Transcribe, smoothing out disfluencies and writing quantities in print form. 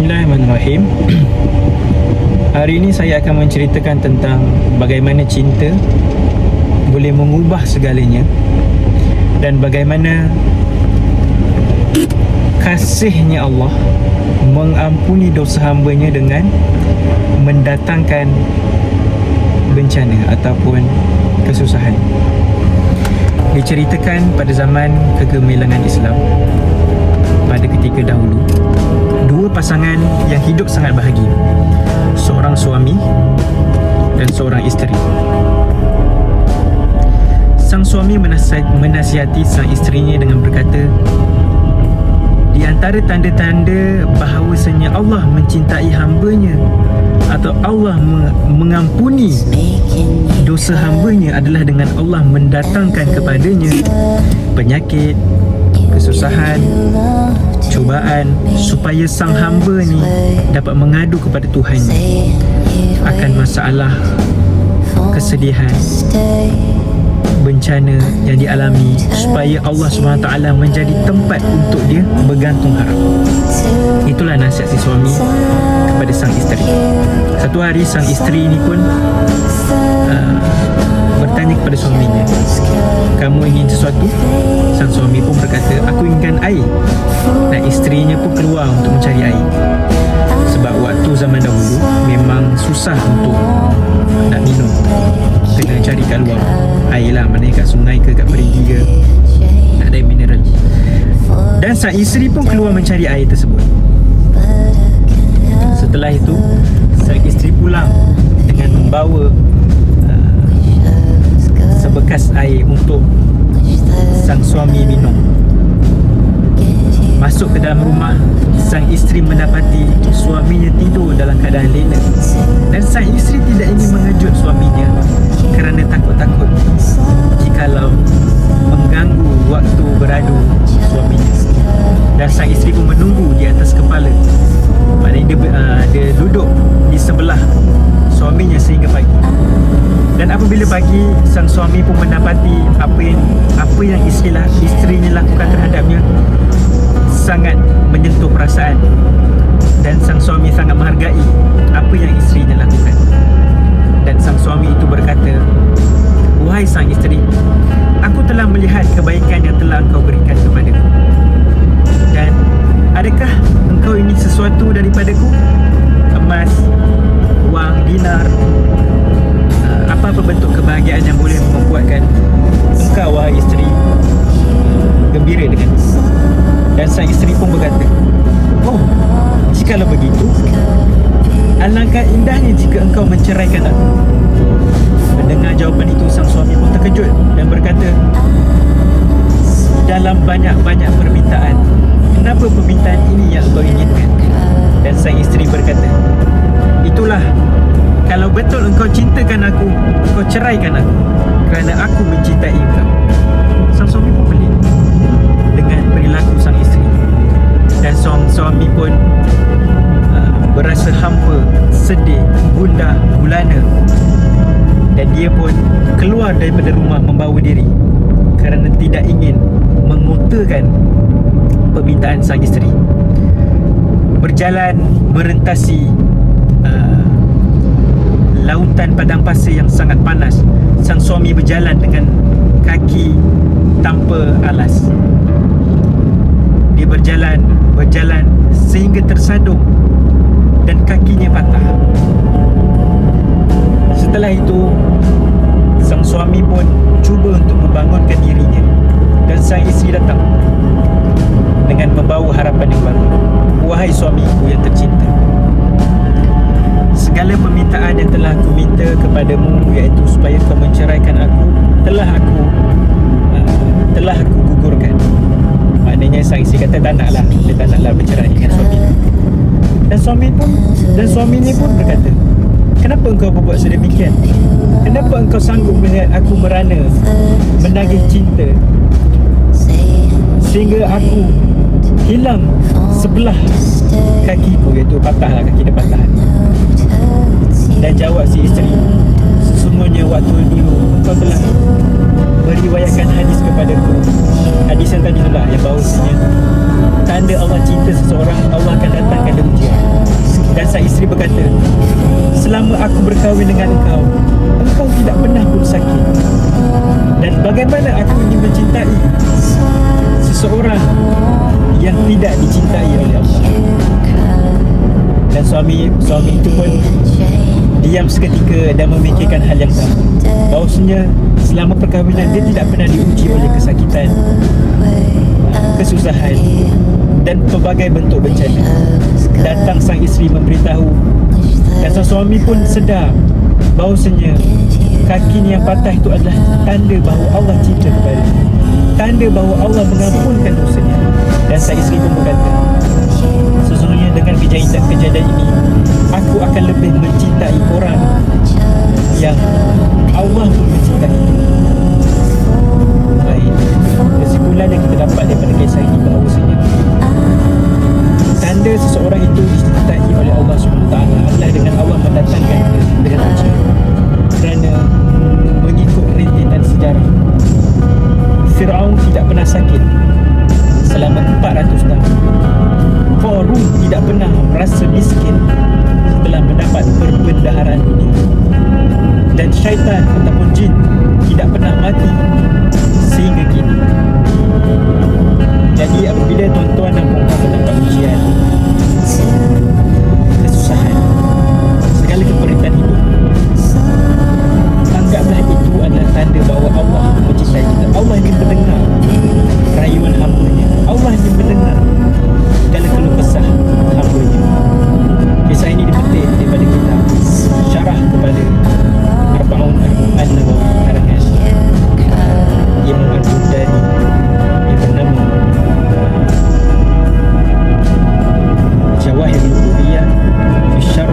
Bismillahirrahmanirrahim. Hari ini saya akan menceritakan tentang bagaimana cinta boleh mengubah segalanya dan bagaimana kasihnya Allah mengampuni dosa hambanya dengan mendatangkan bencana ataupun kesusahan. Diceritakan pada zaman kegemilangan Islam, pada ketika dahulu, dua pasangan yang hidup sangat bahagia, seorang suami dan seorang isteri. Sang suami menasihati sang isterinya dengan berkata, di antara tanda-tanda bahawasanya Allah mencintai hambanya atau Allah mengampuni dosa hambanya adalah dengan Allah mendatangkan kepadanya penyakit, kesusahan, cubaan, supaya sang hamba ni dapat mengadu kepada Tuhan akan masalah, kesedihan, bencana yang dialami, supaya Allah SWT menjadi tempat untuk dia bergantung harap. Itulah nasihat si suami kepada sang isteri. Satu hari sang isteri ini pun bertanya kepada suaminya, kamu ingin sesuatu? Sang suami pun berkata, aku inginkan air. Dan isterinya pun keluar untuk mencari air. Sebab waktu zaman dahulu memang susah untuk nak minum, kena cari kat luar air lah, mana kat sungai ke kat perigi ke, tak ada air mineral. Dan sang isteri pun keluar mencari air tersebut. Setelah itu sang isteri pulang dengan membawa sebekas air untuk sang suami minum. Masuk ke dalam rumah, sang isteri mendapati suaminya tidur dalam keadaan lena. Dan sang isteri tidak ingin mengejut suaminya kerana takut-takut jikalau mengganggu waktu beradu suaminya. Dan sang isteri pun menunggu di atas kepala, maknanya dia duduk di sebelah suaminya sehingga pagi. Dan apabila pagi, sang suami pun mendapati apa yang isterinya lakukan terhadapnya sangat menyentuh perasaan, dan sang suami sangat menghargai apa yang isterinya lakukan. Dan sang suami itu berkata, wahai sang isteri, aku telah melihat kebaikan yang telah engkau berikan kepadaku, dan adakah engkau ingin sesuatu daripadaku? Emas, wang, dinar, apa-apa bentuk kebahagiaan yang boleh membuatkan engkau, wahai isteri, gembira dengan. Dan sang isteri pun berkata, oh, jikalau begitu, alangkah indahnya jika engkau menceraikan aku. Mendengar jawapan itu, sang suami pun terkejut dan berkata, dalam banyak-banyak permintaan, kenapa permintaan ini yang engkau inginkan? Dan sang isteri berkata, itulah, kalau betul engkau cintakan aku, engkau ceraikan aku kerana aku mencintai engkau. Sang suami pun pelik dengan perilaku sang isteri, dan sang suami pun berasa hampa, sedih, gundah gulana, dan dia pun keluar daripada rumah membawa diri kerana tidak ingin mengutarakan permintaan sang isteri. Berjalan merentasi lautan padang pasir yang sangat panas, sang suami berjalan dengan kaki tanpa alas. Dia berjalan sehingga tersadung dan kakinya patah. Setelah itu, sang suami pun cuba untuk membangunkan dirinya, dan sang isteri datang dengan membawa harapan yang baru. Wahai suamiku yang tercinta, segala permintaan yang telah aku minta kepadamu, iaitu supaya kau menceraikan aku, telah aku gugurkan. Maknanya sang isteri kata dia tak naklah bercerai dengan suami. Dan suaminya pun berkata, kenapa engkau berbuat sedemikian? Kenapa engkau sanggup melihat aku merana, menagih cinta, sehingga aku hilang sebelah kakiku, iaitu patahlah, kaki dia patah. Dan jawab si isteri, sesungguhnya waktu dulu engkau telah meriwayatkan hadis kepadaku. Hadis yang tadi itulah yang bahawasanya tanda Allah cinta seseorang, Allah akan datangkan dia ujian. berkahwin dengan engkau, engkau tidak pernah pun sakit. Dan bagaimana aku ingin mencintai seseorang yang tidak dicintai oleh Allah. Dan suami itu pun diam seketika dan memikirkan hal yang sama, bahawasanya selama perkahwinan dia tidak pernah diuji oleh kesakitan, kesusahan dan pelbagai bentuk bencana. Datang sang isteri memberitahu, dan sang suami pun sedar bahawasanya kakinya yang patah itu adalah tanda bahawa Allah cinta kepada dia, tanda bahawa Allah mengampunkan dosanya. Dan sang isteri pun berkata, sesungguhnya dengan kejadian ini, aku akan lebih mencintai orang yang Allah pun mencintai. Baik, kesimpulan yang kita dapat daripada kisah ini bahawasanya tanda seseorang itu dicintai oleh Allah SWT adalah dengan Allah mendatangkan dia dengan ujian. Kerana mengikut rintitan sejarah, Fir'aun tidak pernah sakit selama 400 tahun. Qarun tidak pernah merasa miskin setelah mendapat perbendaharaan dunia. Dan syaitan ataupun jin tidak pernah mati sehingga kini. Jadi apabila tuan-tuan dan puan-puan mendapat ujian, kesusahan, segala keperitan hidup, anggaplah itu adalah tanda bahawa Allah mencintai kita. Allah ingin mendengar rayuan hamba-Nya. Allah ingin mendengar segala keluh kesah hamba-Nya. Kisah ini dipetik daripada kitab syarah kepada Arba'un An-Nawawi karangan Imam Al-Burdani yang bernama Jawahirul Uluhiyah fi Syarh